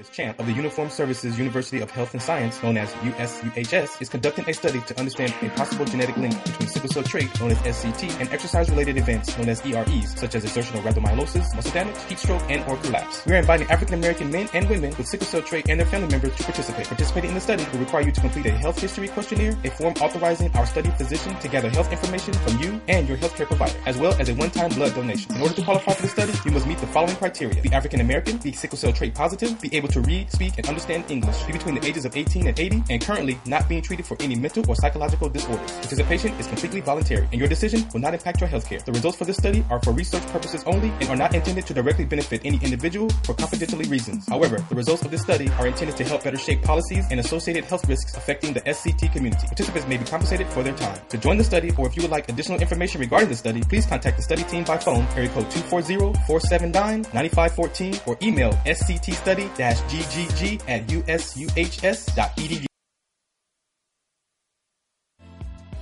Champ of the Uniformed Services University of Health and Science, known as USUHS, is conducting a study to understand a possible genetic link between sickle cell trait, known as SCT, and exercise-related events, known as EREs, such as exertional rhabdomyolysis, muscle damage, heat stroke, and or collapse. We are inviting African-American men and women with sickle cell trait and their family members to participate. Participating in the study will require you to complete a health history questionnaire, a form authorizing our study physician to gather health information from you and your healthcare provider, as well as a one-time blood donation. In order to qualify for the study, you must meet the following criteria: be African-American, be sickle cell trait positive, be able to read, speak, and understand English, be between the ages of 18 and 80, and currently not being treated for any mental or psychological disorders. Participation is completely voluntary, and your decision will not impact your healthcare. The results for this study are for research purposes only and are not intended to directly benefit any individual for confidentiality reasons. However, the results of this study are intended to help better shape policies and associated health risks affecting the SCT community. Participants may be compensated for their time. To join the study, or if you would like additional information regarding the study, please contact the study team by phone, area code 240-479-9514, or email sctstudy-ggg@usuhs.edu.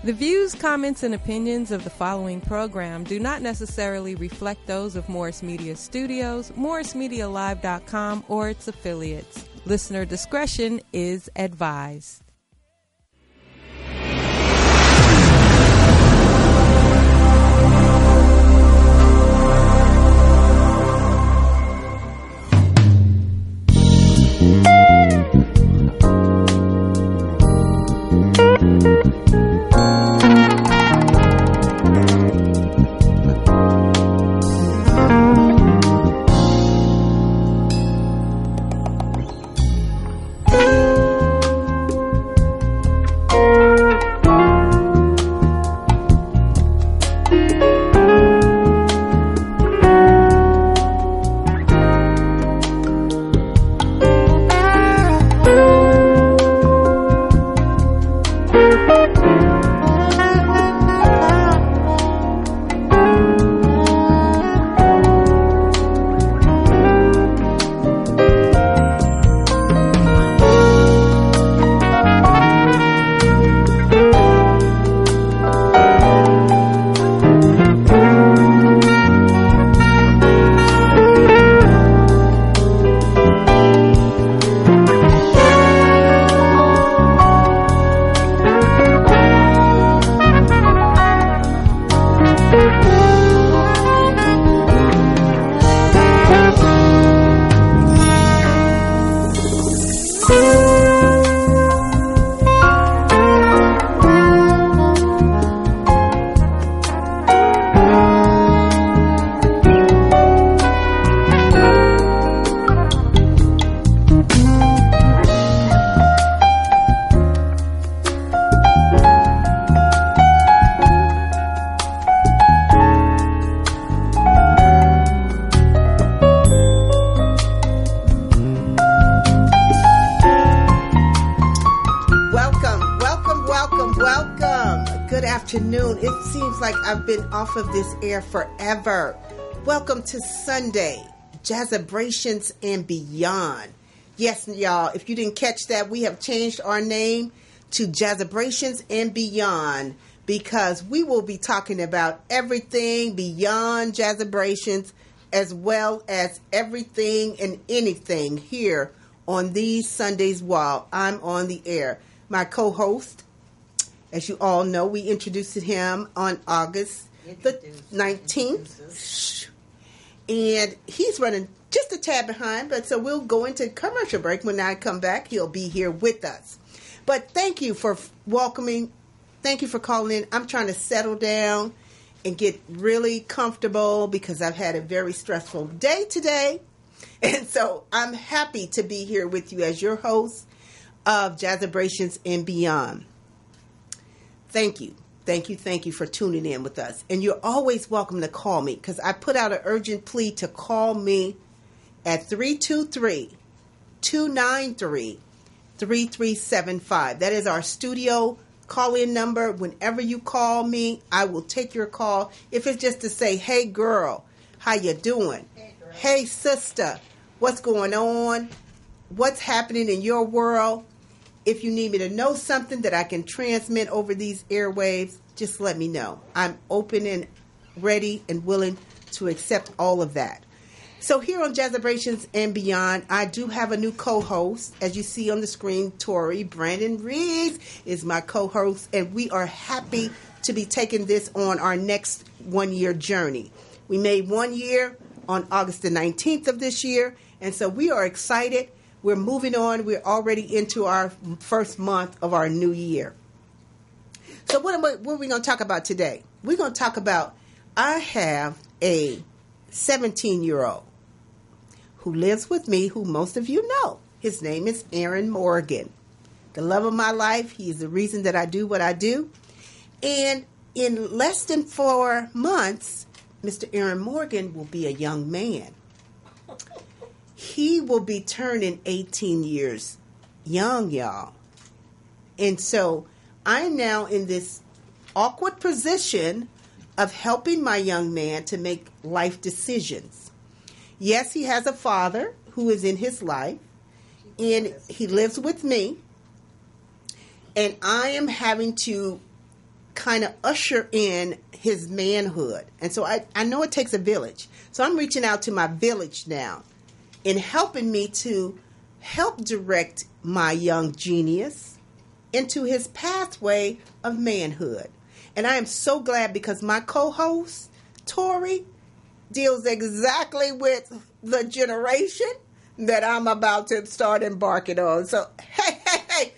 The views, comments, and opinions of the following program do not necessarily reflect those of Morris Media Studios, MorrisMediaLive.com, or its affiliates. Listener discretion is advised. I've been off of this air forever. Welcome to Sunday, Jazzabrations and Beyond. Yes, y'all, if you didn't catch that, we have changed our name to Jazzabrations and Beyond because we will be talking about everything beyond Jazzabrations as well as everything and anything here on these Sundays while I'm on the air. My co-host, as you all know, we introduced him on August the 19th. And he's running just a tad behind, but so we'll go into commercial break. When I come back, he'll be here with us. But thank you for welcoming. Thank you for calling in. I'm trying to settle down and get really comfortable because I've had a very stressful day today. And so I'm happy to be here with you as your host of Jazzabrations and Beyond. Thank you. Thank you for tuning in with us. And you're always welcome to call me because I put out an urgent plea to call me at 323-293-3375. That is our studio call-in number. Whenever you call me, I will take your call. If it's just to say, hey, girl, how you doing? Hey, sister, what's going on? What's happening in your world? If you need me to know something that I can transmit over these airwaves, just let me know. I'm open and ready and willing to accept all of that. So here on Jazzabrations and Beyond, I do have a new co-host. As you see on the screen, Torré, Brannon Reeves is my co-host, and we are happy to be taking this on our next one-year journey. We made 1 year on August the 19th of this year, and so we are excited. We're moving on. We're already into our first month of our new year. So what are we going to talk about today? We're going to talk about, I have a 17-year-old who lives with me, who most of you know. His name is Aaron Morgan. The love of my life. He is the reason that I do what I do. And in less than 4 months, Mr. Aaron Morgan will be a young man. He will be turning 18 years young, y'all. And so I'm now in this awkward position of helping my young man to make life decisions. Yes, he has a father who is in his life, and he lives with me. And I am having to kind of usher in his manhood. And so I know it takes a village. So I'm reaching out to my village now in helping me to help direct my young genius into his pathway of manhood. And I am so glad because my co-host, Torré, deals exactly with the generation that I'm about to start embarking on. So, hey,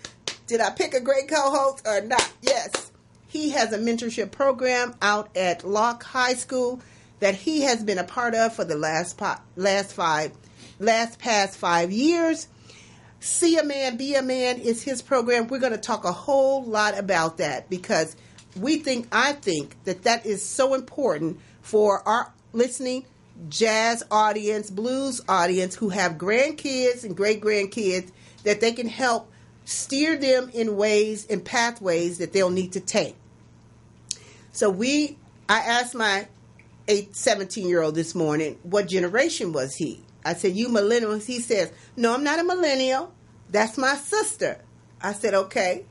did I pick a great co-host or not? Yes. He has a mentorship program out at Locke High School that he has been a part of for the past 5 years. See a Man, Be a Man is his program. We're going to talk a whole lot about that because I think that is so important for our listening jazz audience, blues audience who have grandkids and great-grandkids, that they can help steer them in ways and pathways that they'll need to take. So I asked my 17-year-old this morning, what generation was he? I said, you millennials? He says, no, I'm not a millennial. That's my sister. I said, okay,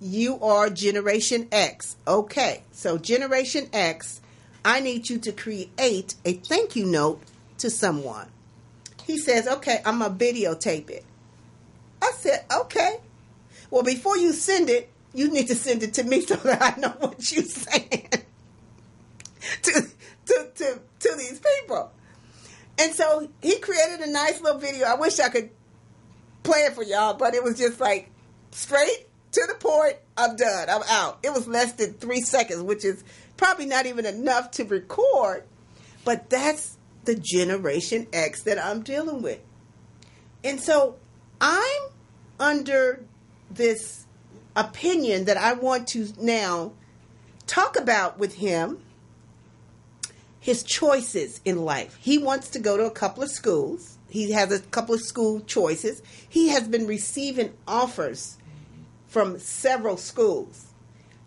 you are Generation X. Okay, so Generation X, I need you to create a thank you note to someone. He says, okay, I'm going to videotape it. I said, okay. Well, before you send it, you need to send it to me so that I know what you're saying to these people. And so he created a nice little video. I wish I could play it for y'all, but it was just like straight to the point. I'm done. I'm out. It was less than 3 seconds, which is probably not even enough to record, but that's the Generation X that I'm dealing with. And so I'm under this opinion that I want to now talk about with him his choices in life. He wants to go to a couple of schools. He has a couple of school choices. He has been receiving offers from several schools,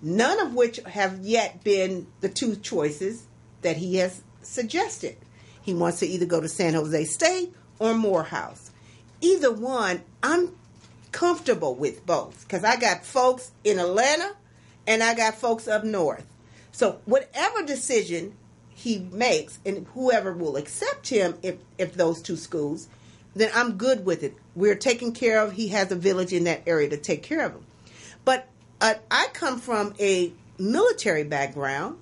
none of which have yet been the 2 choices that he has suggested. He wants to either go to San Jose State or Morehouse. Either one, I'm comfortable with both because I got folks in Atlanta and I got folks up north. So whatever decision he makes and whoever will accept him, if those 2 schools, then I'm good with it. We're taken care of. He has a village in that area to take care of him. But I come from a military background,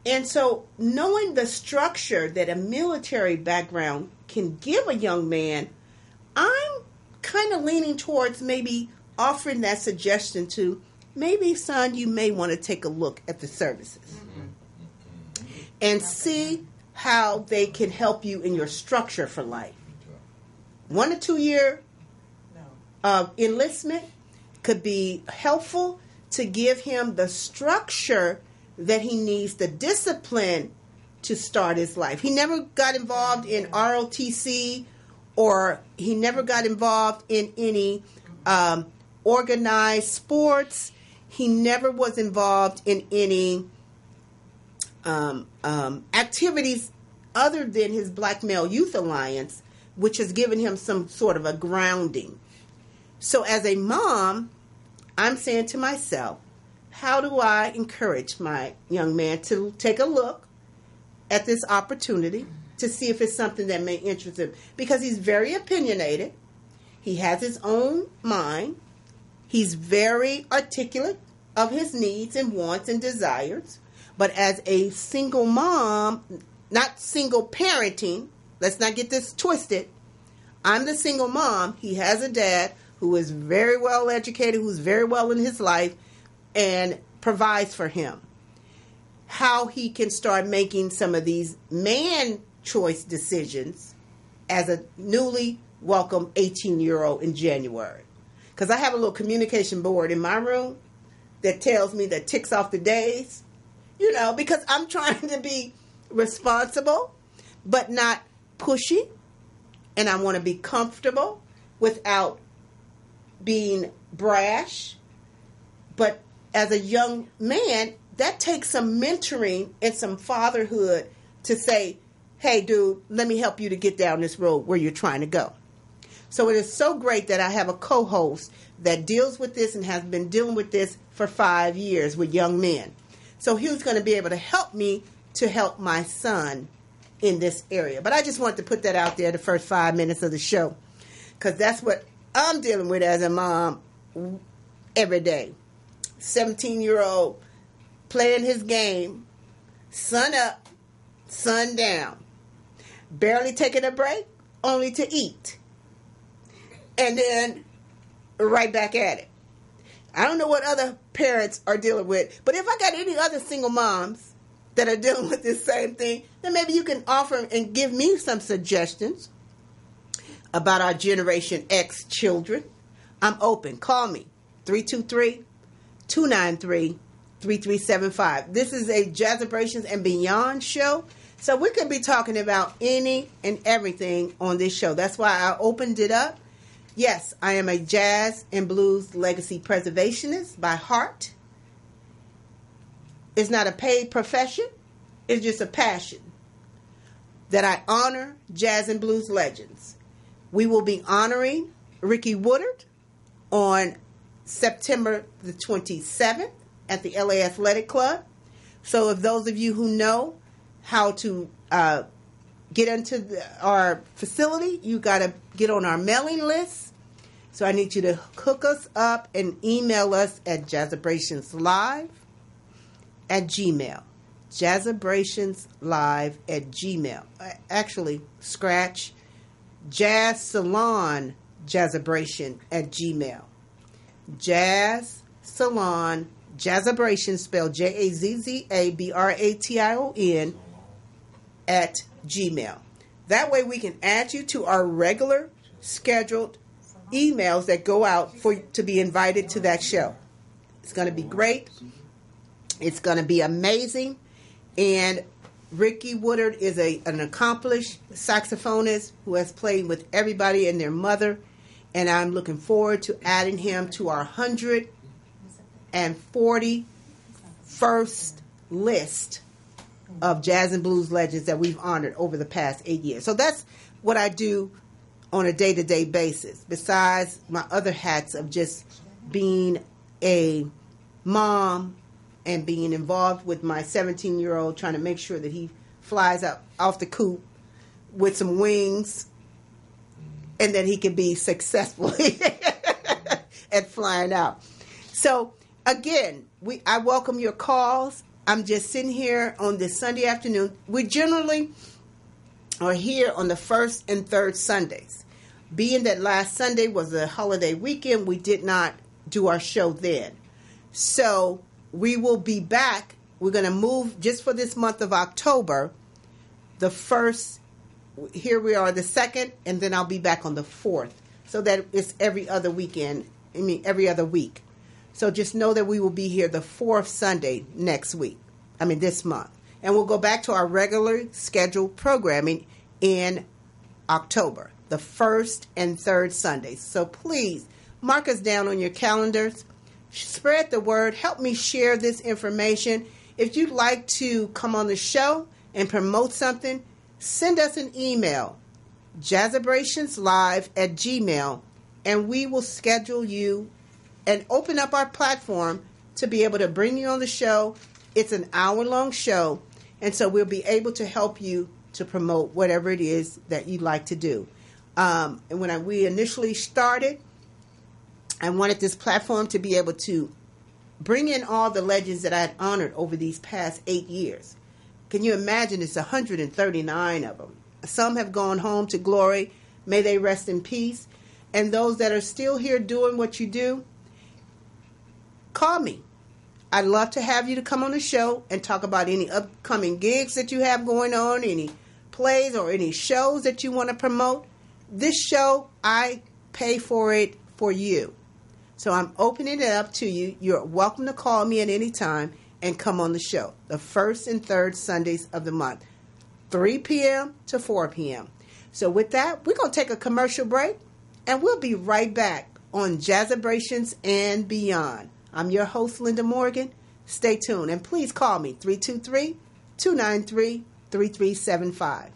and so knowing the structure that a military background can give a young man, I'm kind of leaning towards maybe offering that suggestion to maybe, son, you may want to take a look at the services and see how they can help you in your structure for life. 1 to 2 year enlistment could be helpful to give him the structure that he needs, the discipline to start his life. He never got involved in ROTC or he never got involved in any organized sports. He never was involved in any activities other than his Black Male Youth Alliance, which has given him some sort of a grounding. So as a mom, I'm saying to myself, how do I encourage my young man to take a look at this opportunity to see if it's something that may interest him. Because he's very opinionated. He has his own mind. He's very articulate of his needs and wants and desires. But as a single mom, not single parenting, let's not get this twisted. I'm the single mom. He has a dad who is very well educated, who's very well in his life, and provides for him. How he can start making some of these man choice decisions as a newly welcome 18-year-old in January. Because I have a little communication board in my room that tells me, that ticks off the days, because I'm trying to be responsible, but not pushy. And I want to be comfortable without being brash. But as a young man, that takes some mentoring and some fatherhood to say, hey, dude, let me help you to get down this road where you're trying to go. So it is so great that I have a co-host that deals with this and has been dealing with this for 5 years with young men. So he was going to be able to help me to help my son in this area. But I just wanted to put that out there the first 5 minutes of the show, because that's what I'm dealing with as a mom every day. 17-year-old playing his game, sun up, sun down, barely taking a break, only to eat, and then right back at it. I don't know what other parents are dealing with, but if I got any other single moms that are dealing with this same thing, then maybe you can offer and give me some suggestions about our Generation X children. I'm open. Call me, 323-293-3375. This is a Jazzabrations and Beyond show, so we could be talking about any and everything on this show. That's why I opened it up. Yes, I am a jazz and blues legacy preservationist by heart. It's not a paid profession. It's just a passion that I honor jazz and blues legends. We will be honoring Ricky Woodard on September the 27th at the LA Athletic Club. So if those of you who know how to get into our facility, you got to get on our mailing list. So I need you to hook us up and email us at jazzabrationslive@gmail.com. Jazzabrationslive@gmail.com. Actually, scratch Jazz Salon Jazzabration@gmail.com. Jazz Salon Jazzabration, spelled JAZZABRATION @gmail.com. That way we can add you to our regular scheduled emails that go out to be invited to that show. It's going to be great. It's going to be amazing. And Ricky Woodard is an accomplished saxophonist who has played with everybody and their mother. And I'm looking forward to adding him to our 141st list of jazz and blues legends that we've honored over the past 8 years. So that's what I do on a day-to-day basis, besides my other hats of just being a mom and being involved with my 17-year-old, trying to make sure that he flies up off the coop with some wings and that he can be successful at flying out. So, again, I welcome your calls. I'm just sitting here on this Sunday afternoon. We generally are here on the first and third Sundays. Being that last Sunday was a holiday weekend, we did not do our show then. So we will be back. We're going to move just for this month of October. The first, here we are the second, and then I'll be back on the 4th. So that it's every other weekend. Every other week. So just know that we will be here the 4th Sunday this month. And we'll go back to our regular scheduled programming in October, the 1st and 3rd Sundays. So please mark us down on your calendars. Spread the word. Help me share this information. If you'd like to come on the show and promote something, send us an email, jazzabrationslive@gmail.com, and we will schedule you and open up our platform to be able to bring you on the show. It's an hour-long show, and so we'll be able to help you to promote whatever it is that you'd like to do. And when we initially started, I wanted this platform to be able to bring in all the legends that I had honored over these past 8 years. Can you imagine? It's 139 of them. Some have gone home to glory. May they rest in peace. And those that are still here doing what you do, call me. I'd love to have you to come on the show and talk about any upcoming gigs that you have going on, any plays or any shows that you want to promote. This show, I pay for it for you. So I'm opening it up to you. You're welcome to call me at any time and come on the show. The first and third Sundays of the month, 3 p.m. to 4 p.m. So with that, we're going to take a commercial break, and we'll be right back on Jazzabrations and Beyond. I'm your host, Linda Morgan. Stay tuned, and please call me, 323-293-3375.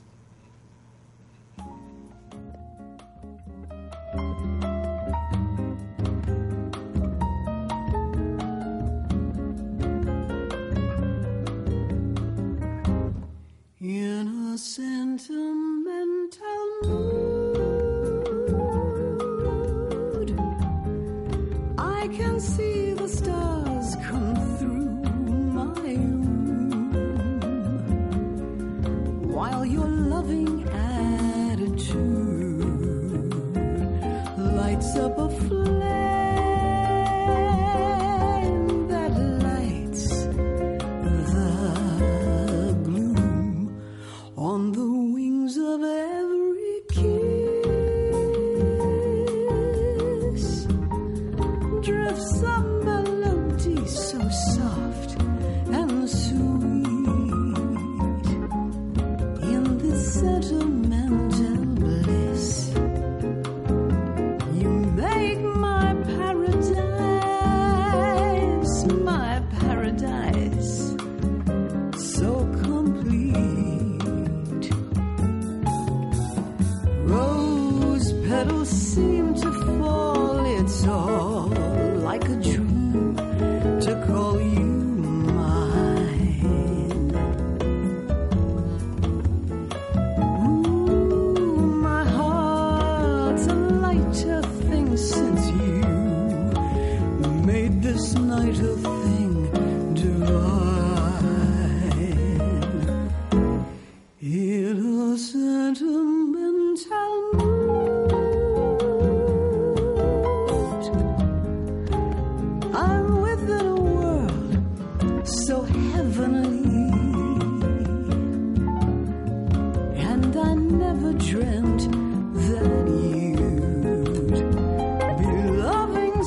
In a sentimental mood, I can see the stars come through my room, while your loving attitude lights up a flame that lights the gloom on the wings of every kiss. Drifts a melody so soft and sweet in this sentimental bliss. You make my paradise so complete. Rose petals seem to fall, it's all like a dream to call you mine. Ooh, my heart's a lighter thing since you made this night a thing divine. In a sentimental mood, I'm within a world so heavenly, and I never dreamt that you'd be loving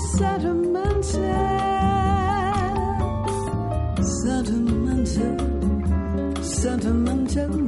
sentimental me.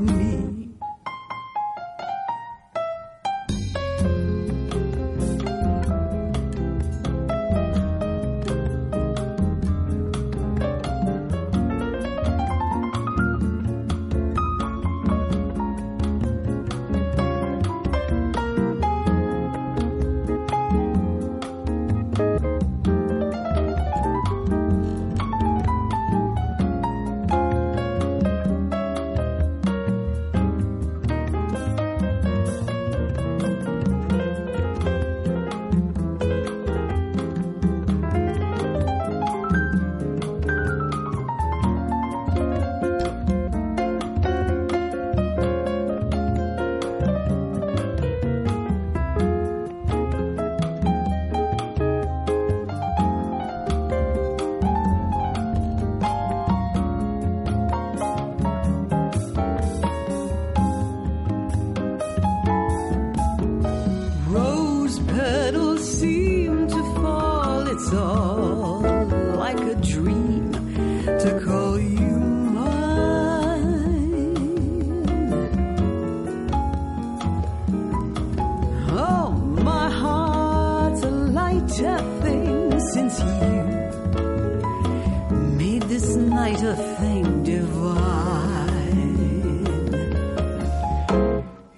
It's all like a dream to call you mine. Oh, my heart's a lighter thing since you made this night a thing divine.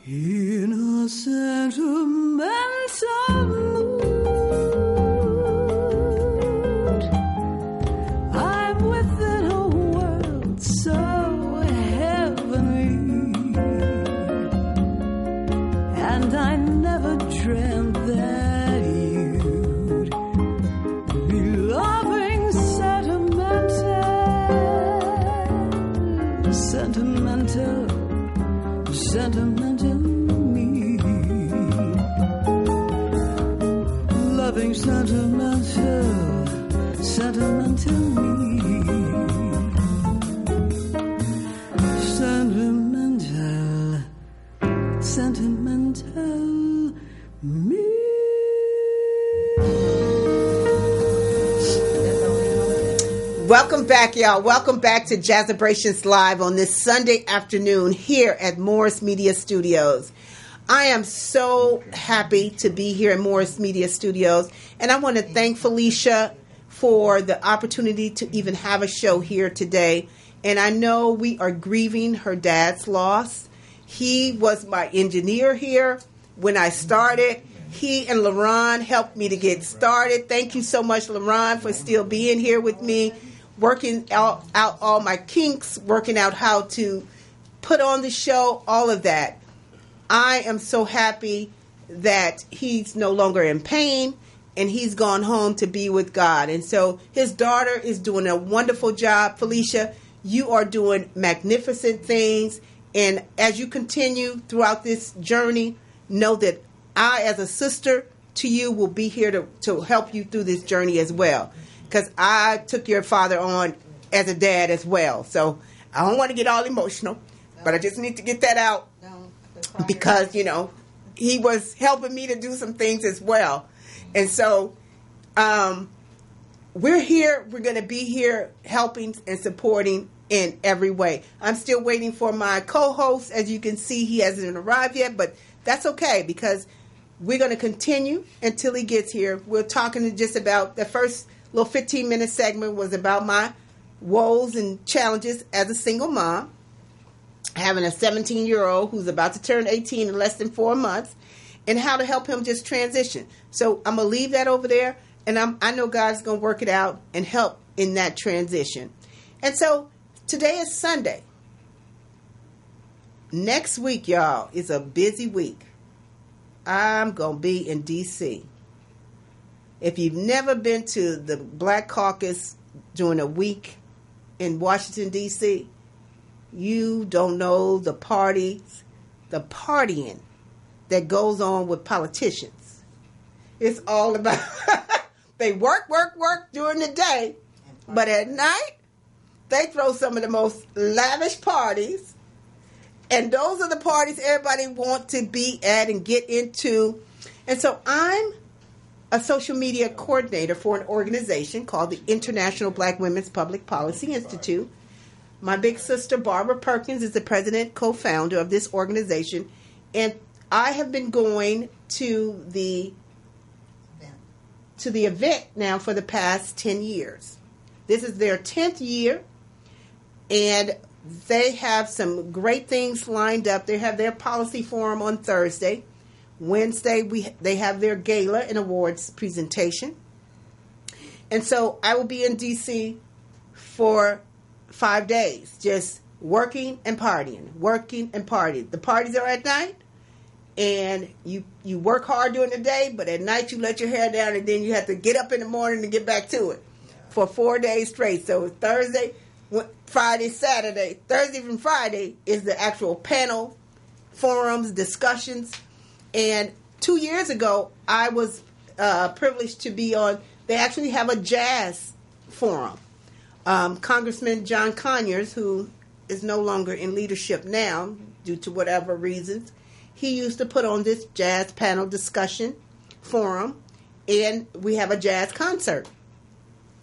In a sentimental mood, I'm within a world so heavenly, I never dreamt that you'd be loving sentimental me. Loving sentimental me. Sentimental me. Welcome back, y'all. Welcome back to Jazzabrations Live on this Sunday afternoon here at Morris Media Studios. I am so happy to be here at Morris Media Studios, and I want to thank Felicia for the opportunity to even have a show here today. And I know we are grieving her dad's loss. He was my engineer here when I started. He and LaRon helped me to get started. Thank you so much, LaRon, for still being here with me, working out all my kinks, working out how to put on the show, all of that. I am so happy that he's no longer in pain and he's gone home to be with God. And so his daughter is doing a wonderful job. Felicia, you are doing magnificent things. And as you continue throughout this journey, know that I, as a sister to you, will be here to help you through this journey as well. Because I took your father on as a dad as well. So I don't want to get all emotional, but I just need to get that out. Because, you know, he was helping me to do some things as well. And so we're here. We're going to be here helping and supporting in every way. I'm still waiting for my co-host. As you can see, he hasn't arrived yet, but that's okay because we're going to continue until he gets here. We're talking just about the first little 15-minute segment was about my woes and challenges as a single mom, having a 17-year-old who's about to turn 18 in less than 4 months, and how to help him just transition. So I'm going to leave that over there, and I know God's going to work it out and help in that transition. And so today is Sunday. Next week, y'all, is a busy week. I'm going to be in D.C. If you've never been to the Black Caucus during a week in Washington, D.C., you don't know the partying that goes on with politicians. It's all about, they work during the day, but at night, they throw some of the most lavish parties. And those are the parties everybody wants to be at and get into. And so I'm a social media coordinator for an organization called the International Black Women's Public Policy Institute. My big sister, Barbara Perkins, is the president, co-founder of this organization. And I have been going to the event now for the past 10 years. This is their 10th year. And they have some great things lined up. They have their policy forum on Thursday. Wednesday, they have their gala and awards presentation. And so I will be in D.C. for 5 days, just working and partying. The parties are at night, and you work hard during the day, but at night you let your hair down, and then you have to get up in the morning and get back to it for 4 days straight. So it's Thursday, Friday, Saturday. Thursday and Friday is the actual panel, forums, discussions. And 2 years ago, I was privileged to be on, they actually have a jazz forum. Congressman John Conyers, who is no longer in leadership now due to whatever reasons, he used to put on this jazz panel discussion forum, and we have a jazz concert.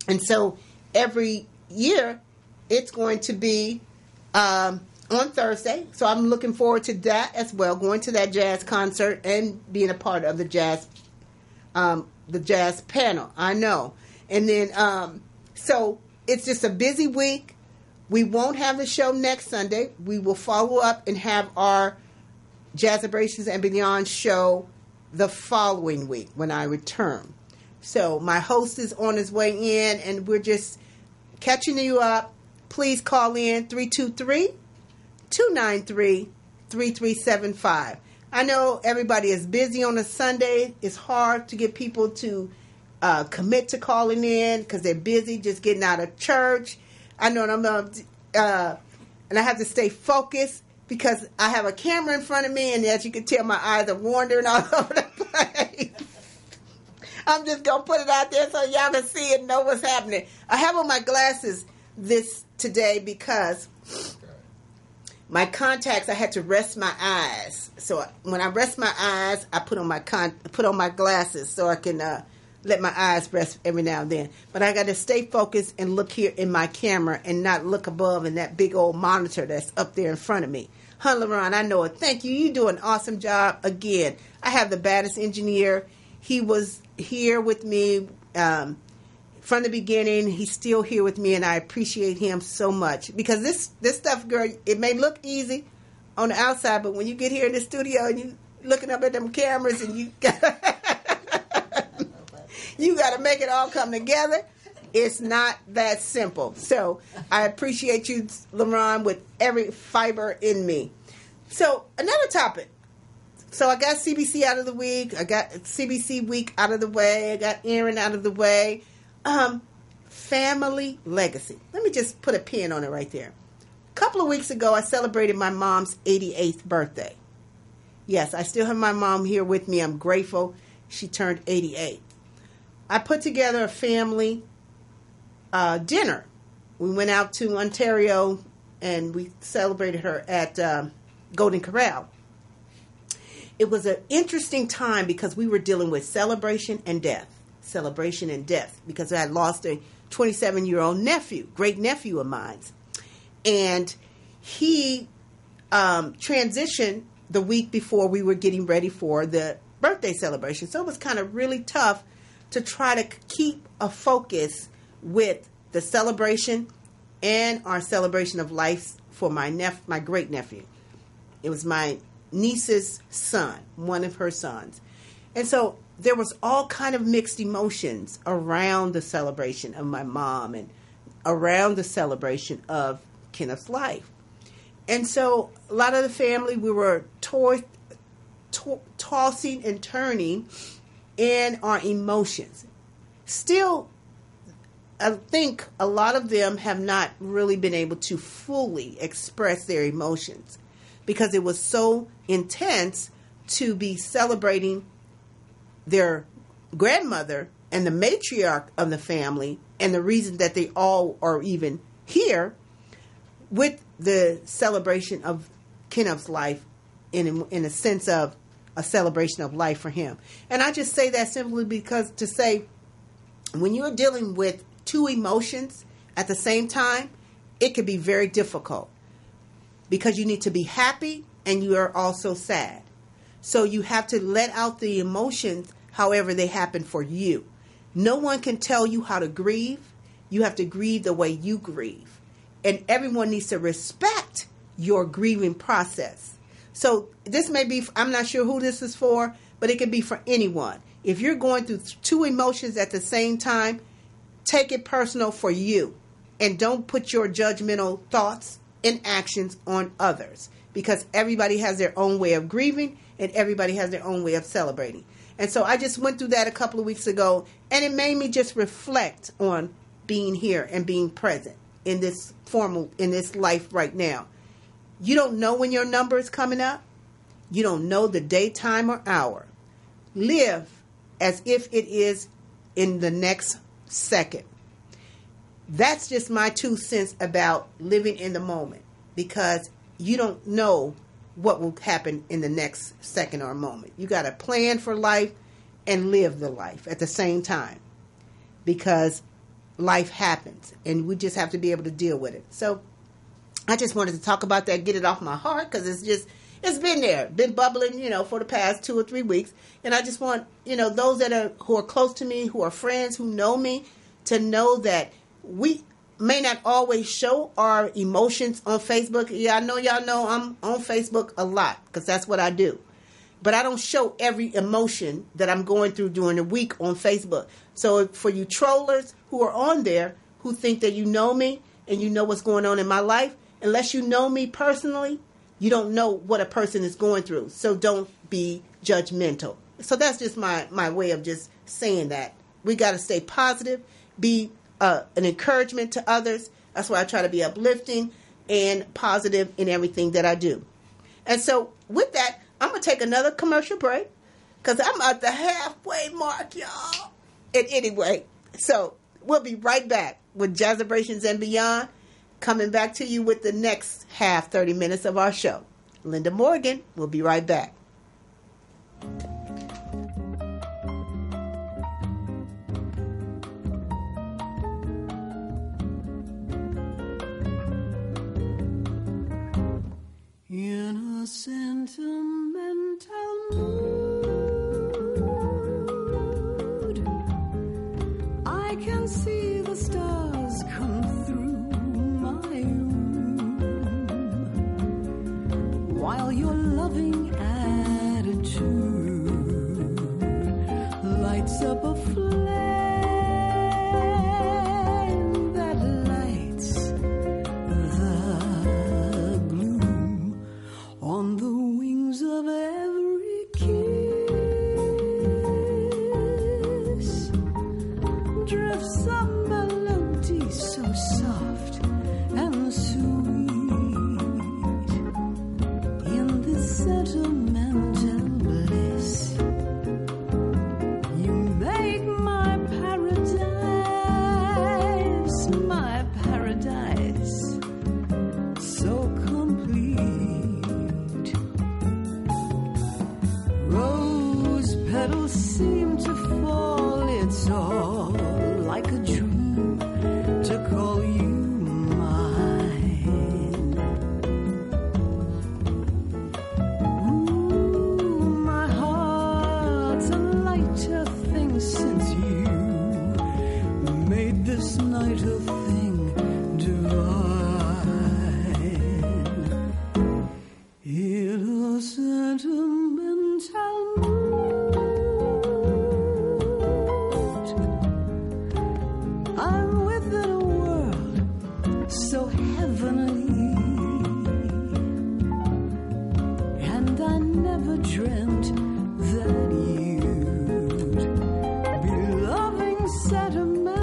And so every year, it's going to be on Thursday. So I'm looking forward to that as well, going to that jazz concert and being a part of the jazz panel. I know. And then, so it's just a busy week. We won't have the show next Sunday. We will follow up and have our Jazzabrations and Beyond show the following week when I return. So my host is on his way in, and we're just catching you up. Please call in 323-293-3375. I know everybody is busy on a Sunday. It's hard to get people to commit to calling in because they're busy just getting out of church. I know, and I have to stay focused because I have a camera in front of me, and as you can tell, my eyes are wandering all over the place. I'm just going to put it out there so y'all can see and know what's happening. I have on my glasses today because my contacts, I had to rest my eyes. So when I rest my eyes, I put on my glasses so I can let my eyes rest every now and then. But I got to stay focused and look here in my camera and not look above in that big old monitor that's up there in front of me. LaRon, I know it. Thank you. You do an awesome job. Again, I have the baddest engineer. He was here with me from the beginning. He's still here with me, and I appreciate him so much. Because this stuff, girl, it may look easy on the outside, but when you get here in the studio and you looking up at them cameras and you got to make it all come together, it's not that simple. So I appreciate you, LaRon, with every fiber in me. So another topic. So I got CBC out of the week. I got CBC week out of the way. I got Aaron out of the way. Family legacy. Let me just put a pin on it right there. A couple of weeks ago, I celebrated my mom's 88th birthday. Yes, I still have my mom here with me. I'm grateful. She turned 88. I put together a family dinner. We went out to Ontario and we celebrated her at Golden Corral. It was an interesting time because we were dealing with celebration and death. Celebration and death. Because I had lost a 27-year-old nephew, great nephew of mine. And he transitioned the week before we were getting ready for the birthday celebration. So it was kind of really tough to try to keep a focus with the celebration and our celebration of life for my great nephew. It was my niece's son, one of her sons. And so there was all kind of mixed emotions around the celebration of my mom and around the celebration of Kenneth's life. And so a lot of the family, we were tossing and turning in our emotions. Still, I think a lot of them have not really been able to fully express their emotions because it was so intense to be celebrating their grandmother and the matriarch of the family and the reason that they all are even here with the celebration of Kenneth's life in a sense of a celebration of life for him. And I just say that simply because to say when you're dealing with two emotions at the same time, it can be very difficult because you need to be happy and you are also sad. So you have to let out the emotions however they happen for you. No one can tell you how to grieve. You have to grieve the way you grieve. And everyone needs to respect your grieving process. So this may be, I'm not sure who this is for, but it could be for anyone. If you're going through two emotions at the same time, take it personal for you. And don't put your judgmental thoughts and actions on others. Because everybody has their own way of grieving and everybody has their own way of celebrating. And so I just went through that a couple of weeks ago, and it made me just reflect on being here and being present in this life right now. You don't know when your number is coming up. You don't know the day, time, or hour. Live as if it is in the next second. That's just my 2 cents about living in the moment, because you don't know what will happen in the next second or moment. You got to plan for life and live the life at the same time, because life happens and we just have to be able to deal with it. So I just wanted to talk about that, get it off my heart, because it's been there, been bubbling, for the past 2 or 3 weeks. And I just want, those who are close to me, who are friends, who know me, to know that we may not always show our emotions on Facebook. Yeah, I know y'all know I'm on Facebook a lot because that's what I do. But I don't show every emotion that I'm going through during the week on Facebook. So for you trollers who are on there, who think that you know me and you know what's going on in my life, unless you know me personally, You don't know what a person is going through, so don't be judgmental. So that's just my way of just saying that. We got to stay positive, be an encouragement to others. That's why I try to be uplifting and positive in everything that I do. And so with that, I'm going to take another commercial break because I'm at the halfway mark, y'all. And anyway, so we'll be right back with Jazzabrations and Beyond, coming back to you with the next 30 minutes of our show. Linda Morgan will be right back. In a sentimental mood, I can see the stars come through my room, while your loving attitude lights up a flame that lights the gloom on the wings of every kiss. Drifts a melody so soft and sweet in this sentimental bliss. You make my paradise so complete. Rose petals seem to fall, it's all like a dream to call you mine. Ooh, my heart's a lighter thing since you made this night a thing divine. In a sentimental mood, I'm within a world so heavenly, and I never dreamt that you'd be loving sentimental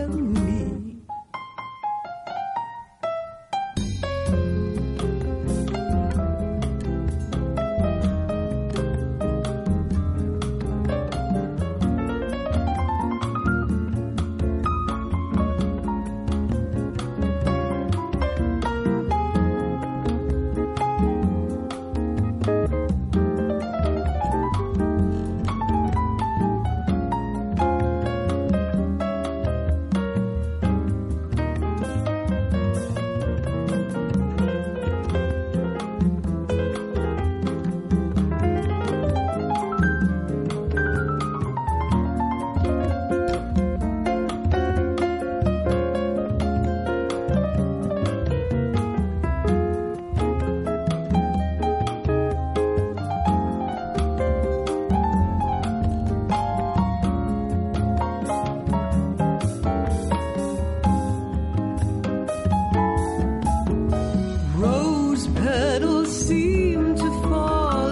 me.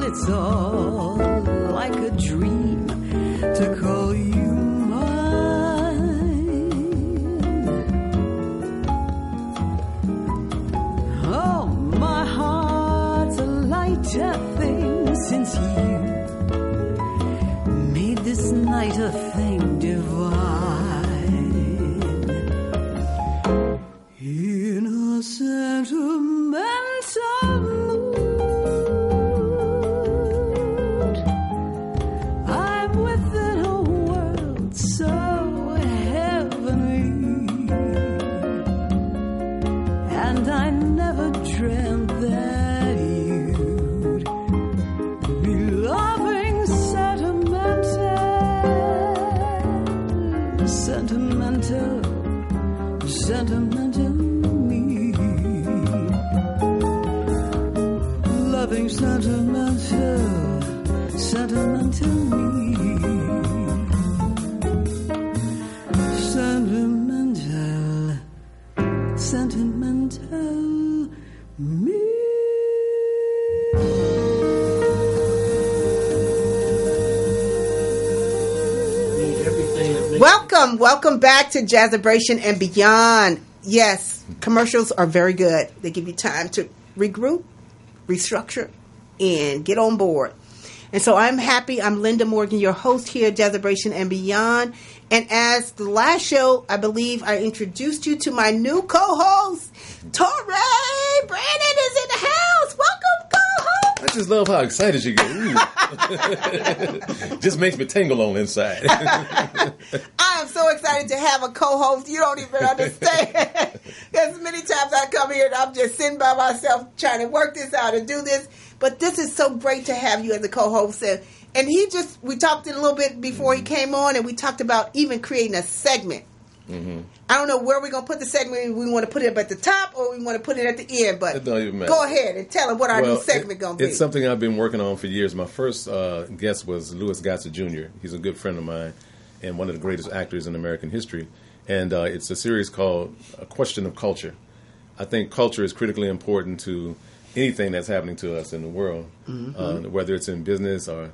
It's all like a dream to call you mine. Oh, my heart's a lighter thing since you made this night a thing divine. In a sentimental mood, dreamt that you'd be loving sentimental me, loving sentimental me, sentimental. Welcome back to Jazzabration and Beyond. Yes, commercials are very good. They give you time to regroup, restructure, and get on board. And so I'm happy. I'm Linda Morgan, your host here at Jazzabration and Beyond. And as the last show, I believe I introduced you to my new co-host, Torré. Brannon is in the house. Welcome, co-host. I just love how excited you get. Just makes me tingle on the inside. I am so excited to have a co-host. You don't even understand. There's many times I come here and I'm just sitting by myself trying to work this out and do this. But this is so great to have you as a co-host. And we talked a little bit before he came on, and we talked about even creating a segment. Mm-hmm. I don't know where we're going to put the segment. We want to put it up at the top or we want to put it at the end. But it don't even matter. Go ahead and tell them what our new segment going to be. It's something I've been working on for years. My first guest was Louis Gossett Jr. He's a good friend of mine and one of the greatest actors in American history. And it's a series called A Question of Culture. I think culture is critically important to anything that's happening to us in the world, whether it's in business or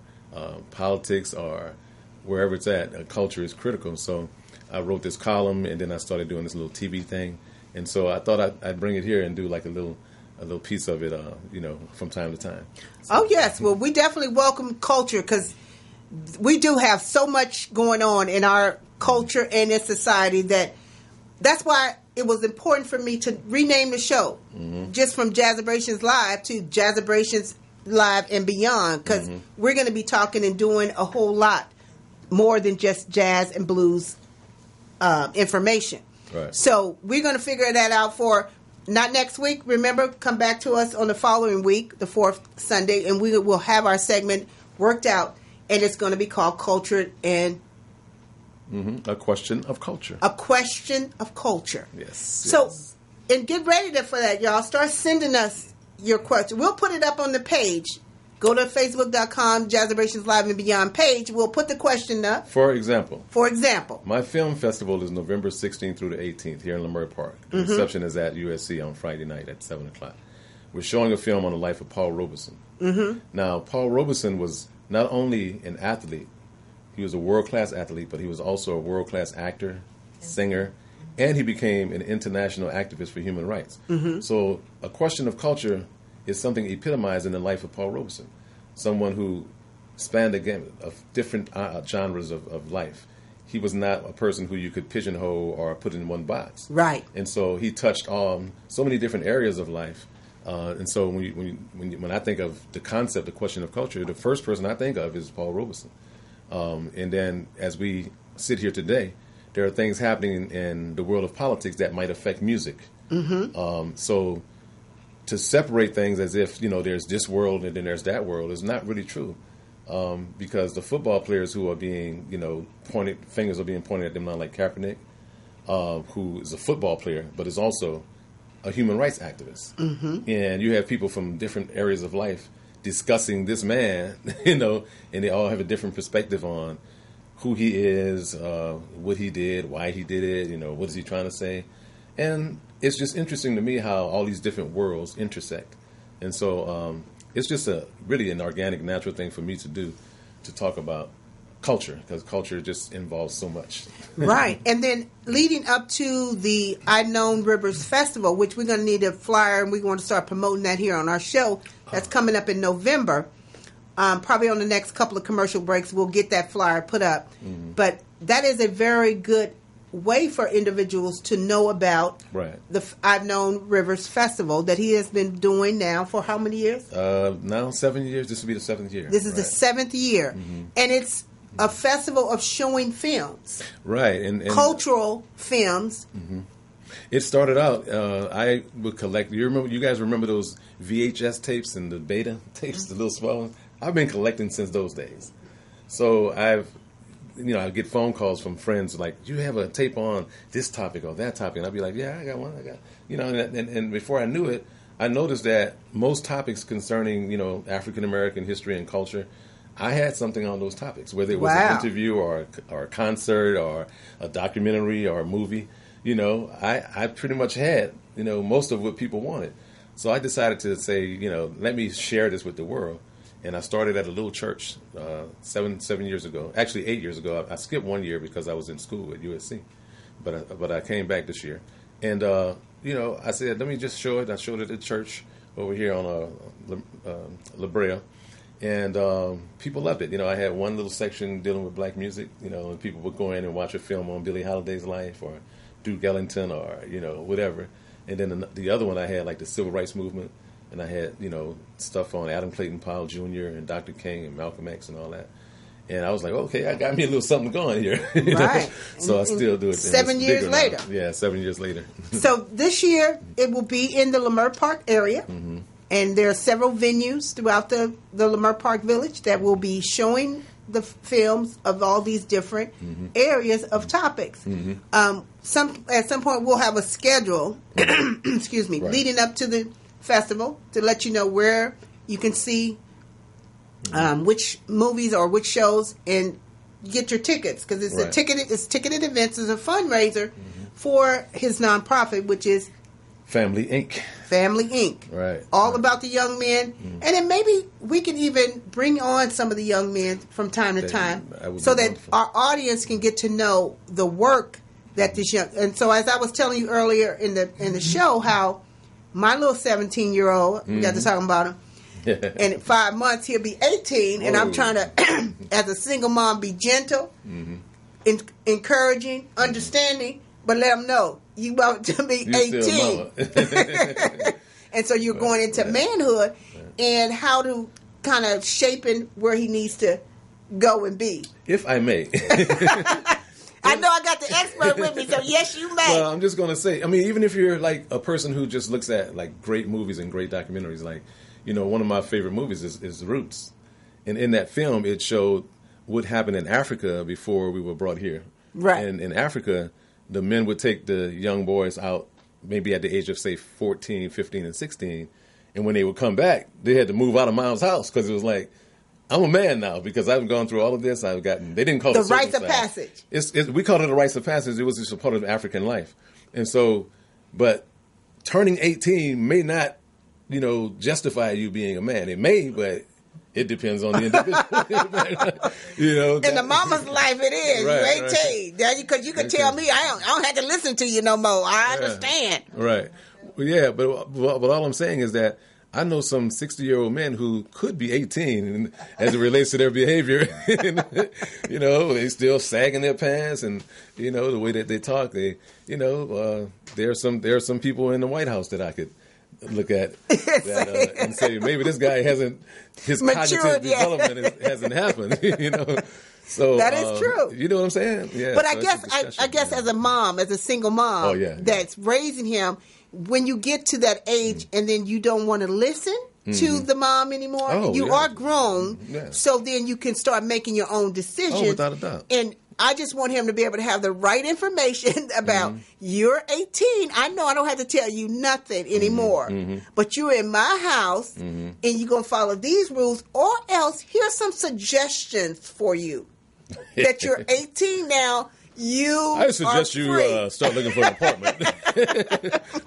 politics or wherever it's at. Culture is critical. So I wrote this column, and then I started doing this little TV thing. And so I thought I'd bring it here and do like a little piece of it, from time to time. So, oh, yes. Well, we definitely welcome culture because we do have so much going on in our culture and in society that's why it was important for me to rename the show just from Jazzabrations Live to Jazzabrations Live and Beyond, because we're going to be talking and doing a whole lot more than just jazz and blues information. Right. So we're going to figure that out for not next week. Remember, come back to us on the following week, the fourth Sunday, and we will have our segment worked out, and it's going to be called Culture and A Question of Culture. A Question of Culture. Yes. So, and get ready for that, y'all. Start sending us your question. We'll put it up on the page. Go to Facebook.com, Jazzabrations Live and Beyond page. We'll put the question up. For example. My film festival is November 16th through the 18th here in Leimert Park. The reception is at USC on Friday night at 7 o'clock. We're showing a film on the life of Paul Robeson. Now, Paul Robeson was not only an athlete, he was a world-class athlete, but he was also a world-class actor, singer, and he became an international activist for human rights. So A Question of Culture is something epitomized in the life of Paul Robeson, someone who spanned the gamut of different genres of life. He was not a person who you could pigeonhole or put in one box. Right. And so he touched on so many different areas of life. And so when I think of the concept, the question of culture, the first person I think of is Paul Robeson. And then as we sit here today, there are things happening in the world of politics that might affect music. So to separate things as if, there's this world and then there's that world is not really true. Because the football players who are being, fingers are being pointed at them now, like Kaepernick, who is a football player, but is also a human rights activist. And you have people from different areas of life discussing this man, and they all have a different perspective on who he is, what he did, why he did it, what is he trying to say. And it's just interesting to me how all these different worlds intersect. And so it's just really an organic, natural thing for me to do, to talk about culture, because culture just involves so much. Right. And then leading up to the Unknown Rivers Festival, which we're going to need a flyer, and we're going to start promoting that here on our show. That's coming up in November. Probably on the next couple of commercial breaks, we'll get that flyer put up. But that is a very good way for individuals to know about the Unknown Rivers Festival that he has been doing now for how many years? Now 7 years. This will be the 7th year. This is the 7th year. And it's a festival of showing films. Right. And cultural films. It started out, I would collect, you guys remember those VHS tapes and the beta tapes, the little small ones? I've been collecting since those days. So I get phone calls from friends like, you have a tape on this topic or that topic? And I'd be like, yeah, I got one. And before I knew it, I noticed that most topics concerning, African-American history and culture, I had something on those topics, whether it was an interview or a concert or a documentary or a movie. I pretty much had, most of what people wanted. So I decided to say, let me share this with the world. And I started at a little church 7 years ago. Actually, 8 years ago. I skipped 1 year because I was in school at USC, but I came back this year. And I said, let me just show it. I showed it at church over here on La Brea, and people loved it. I had one little section dealing with black music. And people would go in and watch a film on Billie Holiday's life or Duke Ellington or whatever. And then the other one I had like the civil rights movement. And I had, stuff on Adam Clayton Powell Jr. and Dr. King and Malcolm X and all that. And I was like, okay, I got me a little something going here. Right. So I still do it. 7 years later. Yeah, 7 years later. So this year, it will be in the Leimert Park area. Mm-hmm. And there are several venues throughout the Leimert Park Village that will be showing the films of all these different areas of topics. Mm-hmm. At some point, we'll have a schedule, excuse me, leading up to the festival to let you know where you can see which movies or which shows and get your tickets, because it's ticketed events. It's a fundraiser for his nonprofit, which is Family Inc. Right. All about the young men. And then maybe we can even bring on some of the young men from time to time so that our audience can get to know the work that this young. And so as I was telling you earlier in the show, how my little 17-year-old, we got to talk about him, and in 5 months he'll be 18, and I'm trying to, as a single mom, be gentle, encouraging, understanding, but let him know you about to be 18. And so you're going into manhood and how to kind of shaping where he needs to go and be. If I may. I know I got the expert with me, so yes, you may. Well, I'm just going to say, even if you're like a person who just looks at like great movies and great documentaries, like, one of my favorite movies is Roots. And in that film, it showed what happened in Africa before we were brought here. Right. And in Africa, the men would take the young boys out maybe at the age of, say, 14, 15, and 16. And when they would come back, they had to move out of mom's house because it was like, I'm a man now because I've gone through all of this. They didn't call it the rites of passage. We called it a rites of passage. It was just a part of African life. And so, but turning 18 may not, justify you being a man. It may, but it depends on the individual. In the mama's life, it is. Right, you 18. Because you can tell me, I don't have to listen to you no more. I understand. Right. Well, yeah, but all I'm saying is that I know some 60-year-old men who could be 18 and as it relates to their behavior. They still sagging their pants and, the way that they talk. There are some people in the White House that I could look at and say, maybe this guy his cognitive development hasn't happened, So that is true. You know what I'm saying? Yeah. But I guess as a mom, as a single mom that's raising him, when you get to that age and then you don't want to listen to the mom anymore, you are grown, so then you can start making your own decisions. Oh, without a doubt. And I just want him to be able to have the right information about you're 18. I know I don't have to tell you nothing anymore, but you're in my house and you're going to follow these rules, or else here's some suggestions for you that you're 18 now. I suggest you start looking for an apartment.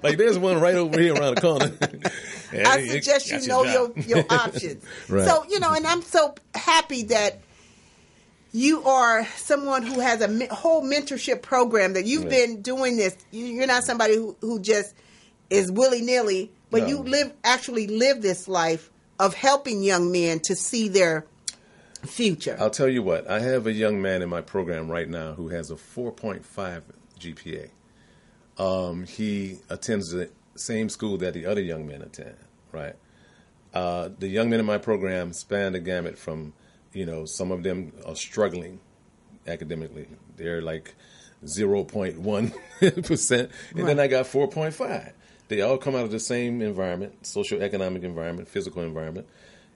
Like there's one right over here around the corner. I suggest you know your options. Right. So, and I'm so happy that you are someone who has a whole mentorship program, that you've been doing this. You're not somebody who just is willy-nilly, but you actually live this life of helping young men to see their future. I'll tell you what. I have a young man in my program right now who has a 4.5 GPA. He attends the same school that the other young men attend, right? The young men in my program span the gamut from, some of them are struggling academically. They're like 0.1%. And then I got 4.5. They all come out of the same environment, socioeconomic environment, physical environment.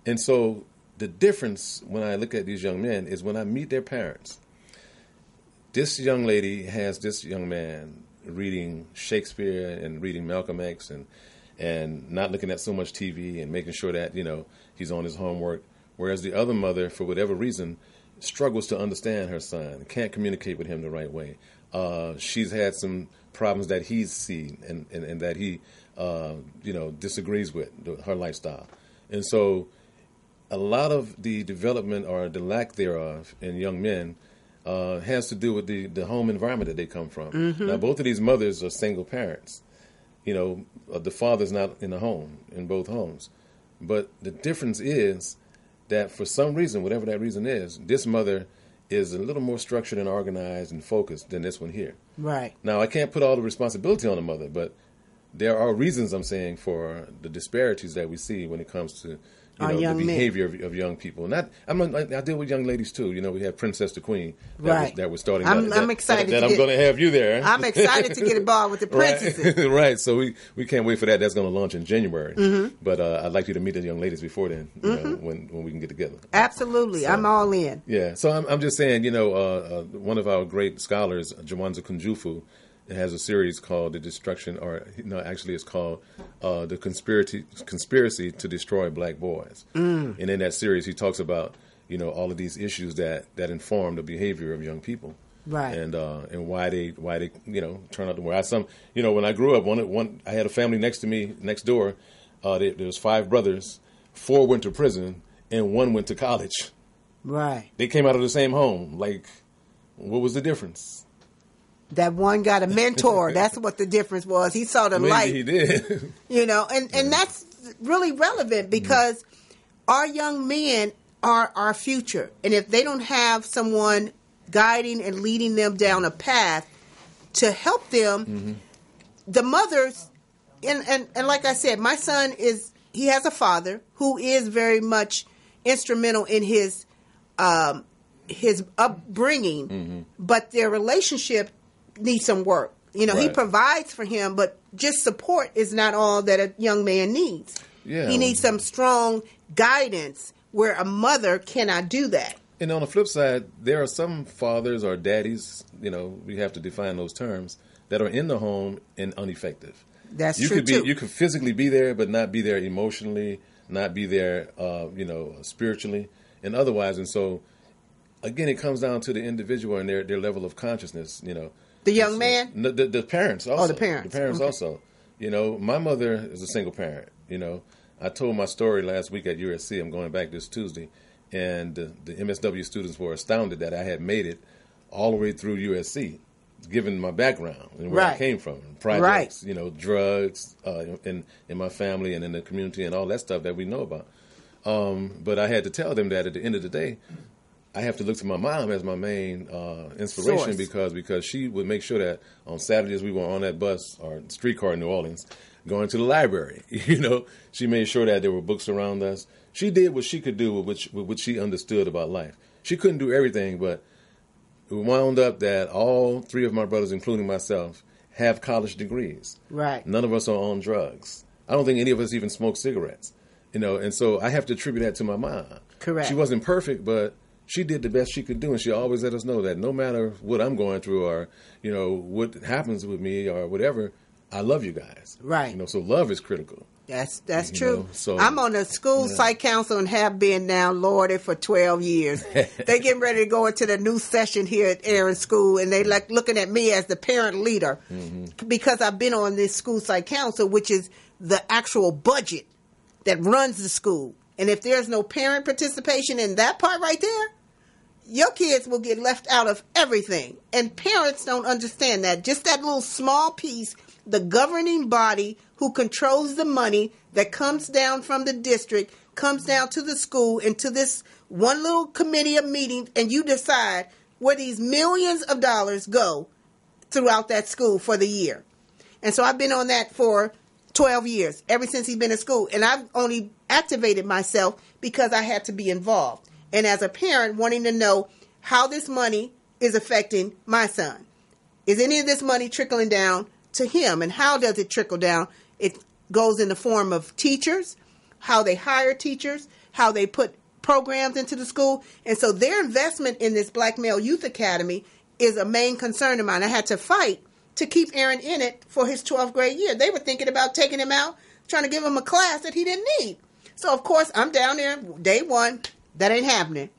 And so the difference when I look at these young men is when I meet their parents. This young lady has this young man reading Shakespeare and reading Malcolm X and not looking at so much TV and making sure that, he's on his homework. Whereas the other mother, for whatever reason, struggles to understand her son, can't communicate with him the right way. She's had some problems that he's seen and that he, disagrees with her lifestyle. And so a lot of the development or the lack thereof in young men has to do with the home environment that they come from. Mm-hmm. Now, both of these mothers are single parents. The father's not in the home, in both homes. But the difference is that for some reason, whatever that reason is, this mother is a little more structured and organized and focused than this one here. Right. Now, I can't put all the responsibility on the mother, but there are reasons, I'm saying, for the disparities that we see when it comes to the behavior of young people. I deal with young ladies too. We have Princess the Queen that was starting. I'm excited. I'm going to have you there. I'm excited to get involved with the princesses. Right. So we can't wait for that. That's going to launch in January. Mm-hmm. But I'd like you to meet the young ladies before then. When we can get together. Absolutely, so, I'm all in. Yeah. So I'm just saying. One of our great scholars, Jawanza Kunjufu, has a series called The Destruction, actually it's called The Conspiracy to Destroy Black Boys. And in that series, he talks about, all of these issues that inform the behavior of young people. Right. And why they turn out to where when I grew up, I had a family next door. There was 5 brothers, 4 went to prison, and 1 went to college. Right. They came out of the same home. Like, what was the difference? That one got a mentor. That's what the difference was. He saw the light. He did. And that's really relevant because our young men are our future. And if they don't have someone guiding and leading them down a path to help them, the mothers, and like I said, my son he has a father who is very much instrumental in his upbringing, but their relationship needs some work. Right. He provides for him, but just support is not all that a young man needs. Yeah. He needs some strong guidance where a mother cannot do that. And on the flip side, there are some fathers or daddies, we have to define those terms, that are in the home and ineffective. That's true, too. You could physically be there, but not be there emotionally, not be there, spiritually and otherwise. And so, again, it comes down to the individual and their level of consciousness, The young man? No, the parents also. Oh, the parents. The parents okay. also. My mother is a single parent. I told my story last week at USC. I'm going back this Tuesday. And the MSW students were astounded that I had made it all the way through USC, given my background and where I came from. Projects, drugs in my family and in the community and all that stuff that we know about. But I had to tell them that at the end of the day, I have to look to my mom as my main inspiration because she would make sure that on Saturdays we were on that bus or streetcar in New Orleans going to the library. She made sure that there were books around us. She did what she could do with what she understood about life. She couldn't do everything, but it wound up that all 3 of my brothers, including myself, have college degrees. Right. None of us are on drugs. I don't think any of us even smoke cigarettes. And so I have to attribute that to my mom. Correct. She wasn't perfect, but she did the best she could do, and she always let us know that no matter what I'm going through or, what happens with me or whatever, I love you guys. Right. So love is critical. That's true. So I'm on the school psych council and have been now, Lord, for 12 years. They getting ready to go into the new session here at Aaron School, and they like looking at me as the parent leader because I've been on this school psych council, which is the actual budget that runs the school. And if there's no parent participation in that part right there, your kids will get left out of everything. And parents don't understand that. Just that little small piece, the governing body who controls the money that comes down from the district, comes down to the school and to this one little committee of meetings, and you decide where these millions of dollars go throughout that school for the year. And so I've been on that for 12 years, ever since he's been in school. And I've only activated myself because I had to be involved. And as a parent, wanting to know how this money is affecting my son. Is any of this money trickling down to him? And how does it trickle down? It goes in the form of teachers, how they hire teachers, how they put programs into the school. And so their investment in this Black Male Youth Academy is a main concern of mine. I had to fight to keep Aaron in it for his 12th grade year. They were thinking about taking him out, trying to give him a class that he didn't need. So, of course, I'm down there day one. That ain't happening.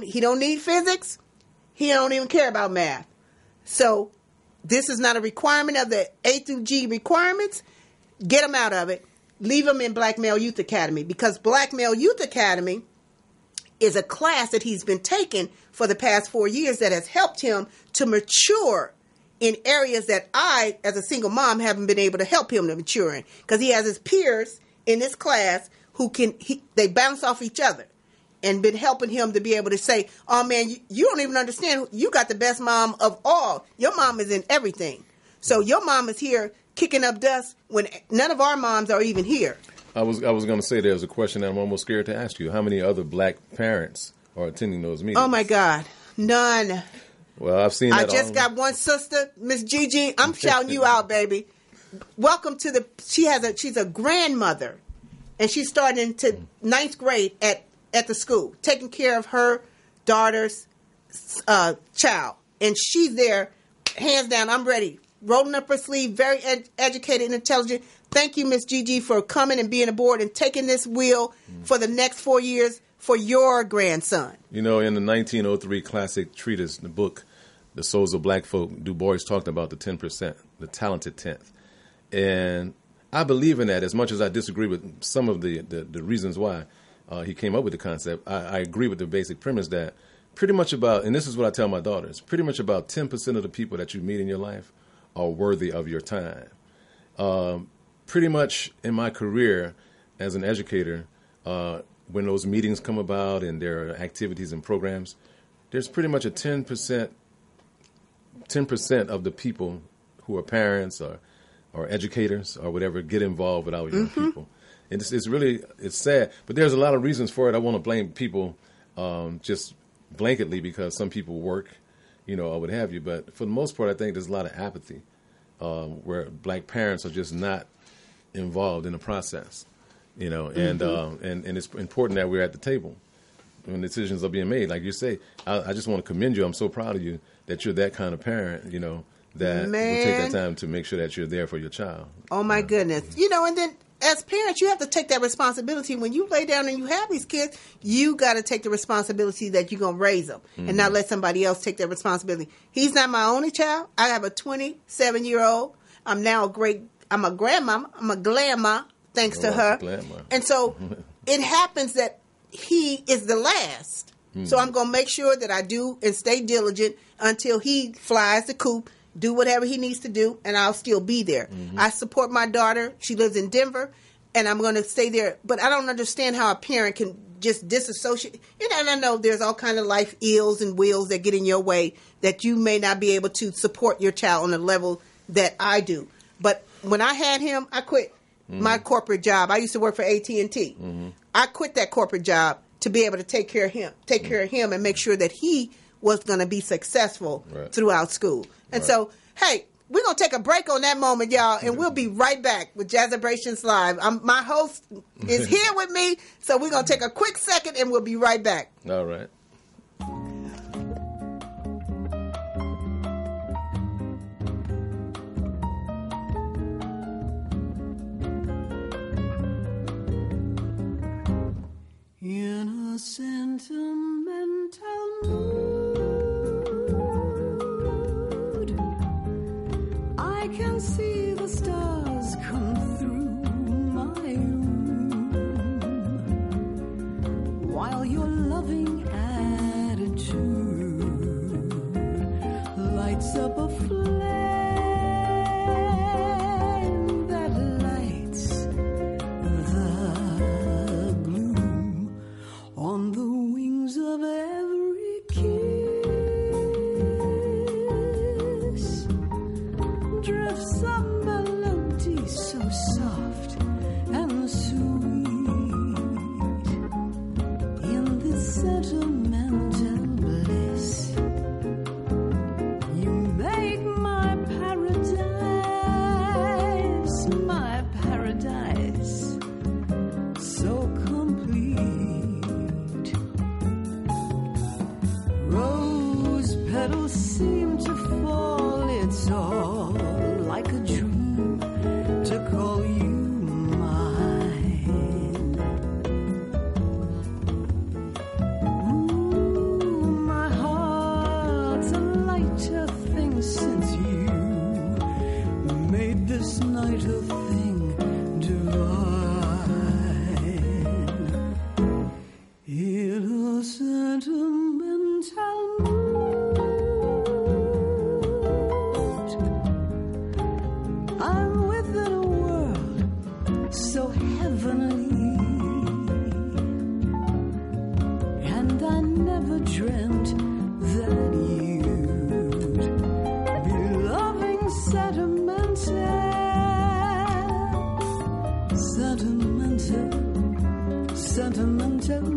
He don't need physics. He don't even care about math. So this is not a requirement of the A through G requirements. Get him out of it. leave him in Black Male Youth Academy, because Black Male Youth Academy is a class that he's been taking for the past 4 years that has helped him to mature in areas that I, as a single mom, haven't been able to help him to mature in. Because he has his peers in this class who they bounce off each other, and been helping him to be able to say, oh man, you don't even understand. You got the best mom of all. Your mom is in everything. So your mom is here kicking up dust when none of our moms are even here. I was going to say there's a question that I'm almost scared to ask you. How many other Black parents are attending those meetings? Oh my God, none. Well, I've seen that. I just got one sister, Miss Gigi. I'm shouting you out, baby. Welcome to she's a grandmother, and she's starting into 9th grade at the school, taking care of her daughter's child. And she's there, hands down, I'm ready. Rolling up her sleeve, very educated and intelligent. Thank you, Miss Gigi, for coming and being aboard and taking this wheel for the next 4 years for your grandson. You know, in the 1903 classic treatise, the book, The Souls of Black Folk, Du Bois talked about the 10%, the talented 10th. And I believe in that, as much as I disagree with some of the reasons why he came up with the concept. I agree with the basic premise that pretty much about, and this is what I tell my daughters, pretty much about 10% of the people that you meet in your life are worthy of your time. Pretty much in my career as an educator, when those meetings come about and there are activities and programs, there's pretty much a 10% of the people who are parents or educators or whatever get involved with our young people. It's sad, but there's a lot of reasons for it. I want to blame people just blanketly because some people work, or what have you. But for the most part, I think there's a lot of apathy where Black parents are just not involved in the process, and it's important that we're at the table when decisions are being made. Like you say, I just want to commend you. I'm so proud of you that you're that kind of parent, that will take that time to make sure that you're there for your child. Oh, my goodness. And then as parents, you have to take that responsibility. When you lay down and you have these kids, you got to take the responsibility that you're going to raise them and not let somebody else take that responsibility. He's not my only child. I have a 27-year-old. I'm a grandma. I'm a glamma, thanks to her. Glamma. And so it happens that he is the last. So I'm going to make sure that I do and stay diligent until he flies the coop, do whatever he needs to do, and I'll still be there. I support my daughter. She lives in Denver, and I'm going to stay there. But I don't understand how a parent can just disassociate. And I know there's all kind of life ills and wills that get in your way that you may not be able to support your child on the level that I do. But when I had him, I quit my corporate job. I used to work for AT&T. I quit that corporate job to be able to take care of him and make sure that he was going to be successful throughout school. And so, hey, we're going to take a break on that moment, y'all, and we'll be right back with Jazzabrations Live. My host is here with me, so we're going to take a quick second, and we'll be right back. All right. In a sentimental mood, I can see the stars come through my room, while your loving attitude lights up a flame that lights the gloom on the wings of every kiss. Drifts a melody so soft and sweet in this sentimental bliss. You make my paradise so complete. Rose petals seem to fall, it's all like a dream to call you mine. Ooh, my heart's a lighter thing since you made this night a thing divine. heavenly, and I never dreamt that you'd be loving sentimental me.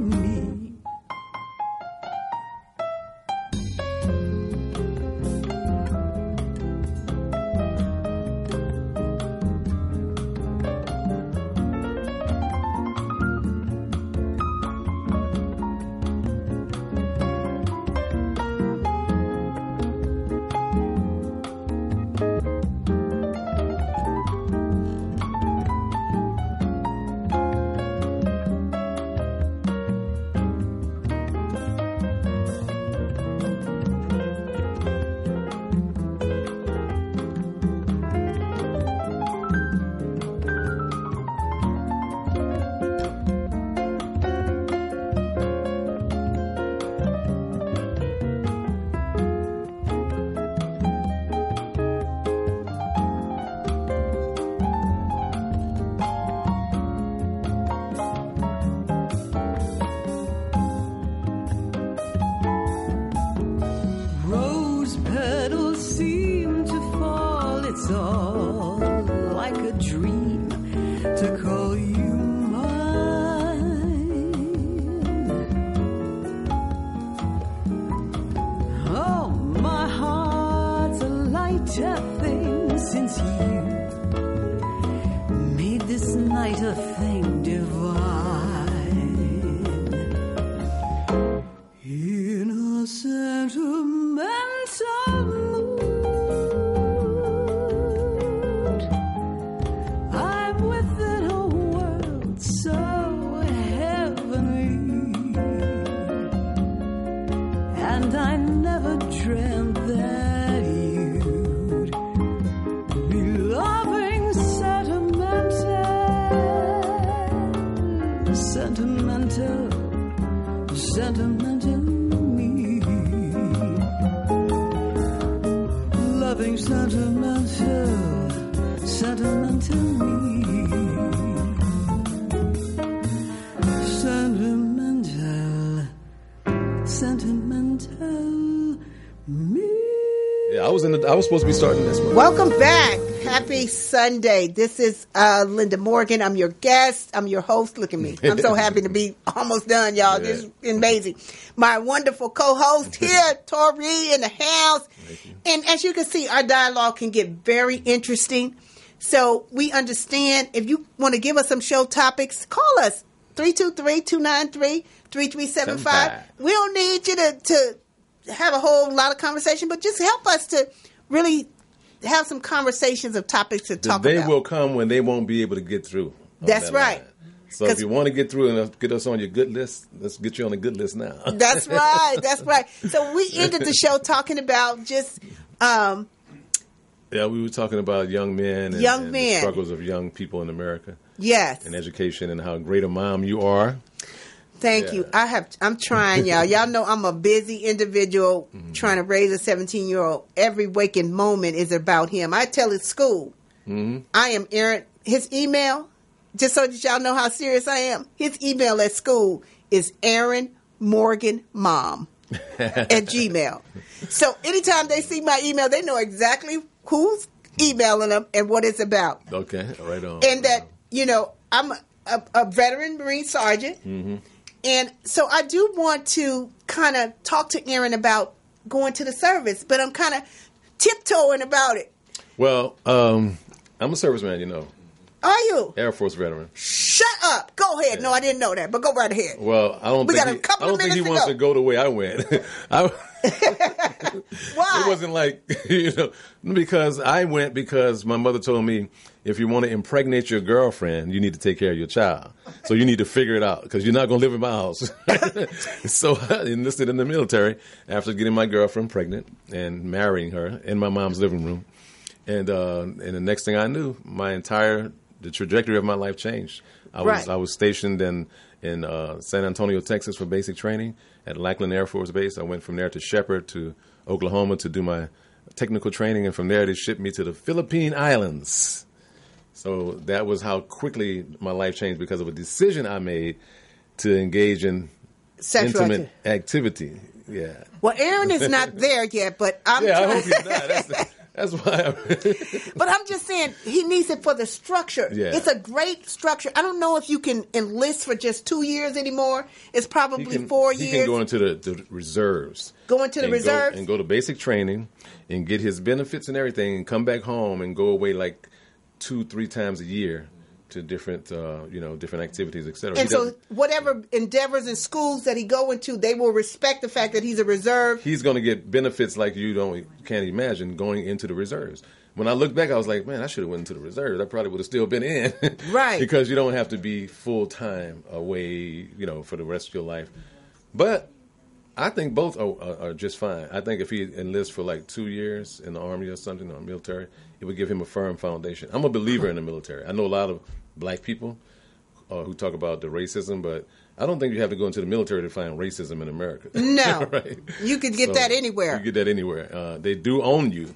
I was supposed to be starting this one. Welcome back. Happy Sunday. This is Linda Morgan. I'm your guest. I'm your host. Look at me. I'm so happy to be almost done, y'all. This is amazing. My wonderful co-host here, Torré, in the house. And as you can see, our dialogue can get very interesting. So we understand. If you want to give us some show topics, call us 323-293-3375. We don't need you to have a whole lot of conversation, but just help us to really have some conversations of topics to talk about. They will come when they won't be able to get through. That's right. Line. So if you want to get through and get us on your good list, let's get you on the good list now. That's right. That's right. So we ended the show talking about just... yeah, we were talking about young men and the struggles of young people in America. Yes. And education and how great a mom you are. Thank you. I'm trying, y'all. Y'all know I'm a busy individual trying to raise a 17-year-old. Every waking moment is about him. I tell his school, I am Aaron. His email, just so that y'all know how serious I am, his email at school is Aaron Morgan Mom at Gmail. So anytime they see my email, they know exactly who's emailing them and what it's about. Okay, right on. And that, I'm a veteran Marine Sergeant. And so I do want to kind of talk to Aaron about going to the service, but I'm kind of tiptoeing about it. Well, I'm a serviceman, Are you? Air Force veteran. Shut up. Go ahead. Yeah. No, I didn't know that, but go right ahead. Well, I don't think he wants to go the way I went. Why? It wasn't like, because I went because my mother told me, if you want to impregnate your girlfriend, you need to take care of your child. So you need to figure it out because you're not going to live in my house. So I enlisted in the military after getting my girlfriend pregnant and marrying her in my mom's living room. And the next thing I knew, the trajectory of my life changed. I was stationed in San Antonio, Texas for basic training at Lackland Air Force Base. I went from there to Shepherd to Oklahoma to do my technical training. And from there, they shipped me to the Philippine Islands. So that was how quickly my life changed because of a decision I made to engage in Sexual intimate activity. Yeah. Well, Aaron is not there yet, but I'm Yeah, I trying. hope he's not. That's why. But I'm just saying he needs it for the structure. Yeah. It's a great structure. I don't know if you can enlist for just 2 years anymore. It's probably 4 years. He can go into the reserves. Go into the reserves? And go to basic training and get his benefits and everything and come back home and go away like 2-3 times a year to different, different activities, etc. And so whatever endeavors and schools that he go into, they will respect the fact that he's a reserve. He's going to get benefits like you can't imagine going into the reserves. When I look back, I was like, man, I should have went into the reserves. I probably would have still been in. Right. Because you don't have to be full-time away, for the rest of your life. But I think both are just fine. I think if he enlists for like 2 years in the Army or something, or military, it would give him a firm foundation. I'm a believer in the military. I know a lot of black people who talk about the racism, but I don't think you have to go into the military to find racism in America. No. Right? You could get that anywhere. You get that anywhere. They do own you,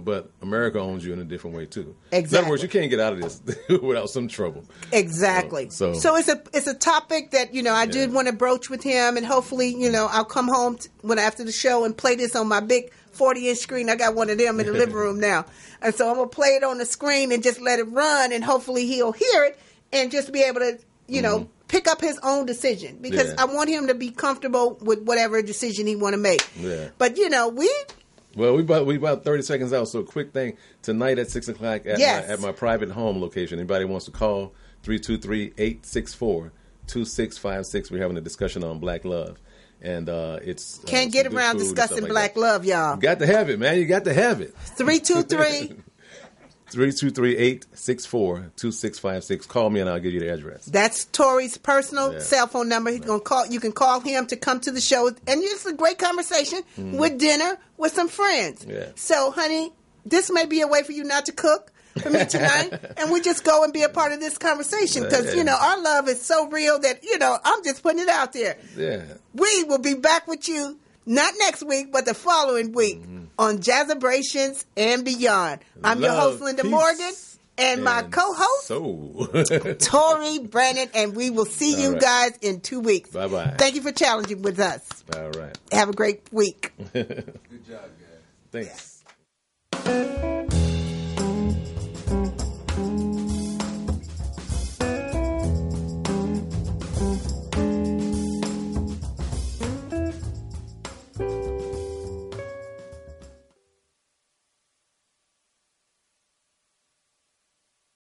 but America owns you in a different way too. Exactly. In other words, you can't get out of this without some trouble. Exactly. So it's a topic that, I did want to broach with him, and hopefully, I'll come home after the show and play this on my big 40-inch screen. I got one of them in the living room now. And so I'm going to play it on the screen and just let it run, and hopefully he'll hear it and just be able to, pick up his own decision, because I want him to be comfortable with whatever decision he want to make. Yeah. But, we about 30 seconds out, so quick thing. Tonight at 6 o'clock at my private home location. Anybody wants to call, 323-864-2656. We're having a discussion on black love. And it's can't get around discussing black love, y'all. You got to have it, man. You got to have it. 323-864-2656. Call me and I'll give you the address. That's Torré's personal cell phone number. He's gonna call. You can call him to come to the show, and it's a great conversation with dinner with some friends. Yeah. So, honey, this may be a way for you not to cook for me tonight, and we just go and be a part of this conversation, because our love is so real that I'm just putting it out there. Yeah. We will be back with you not next week, but the following week on Jazzabrations and Beyond. I'm your host, Linda Morgan, and my co-host, Torré Brannon, and we will see you guys in 2 weeks. Bye-bye. Thank you for challenging with us. All right. Have a great week. Good job, guys. Thanks.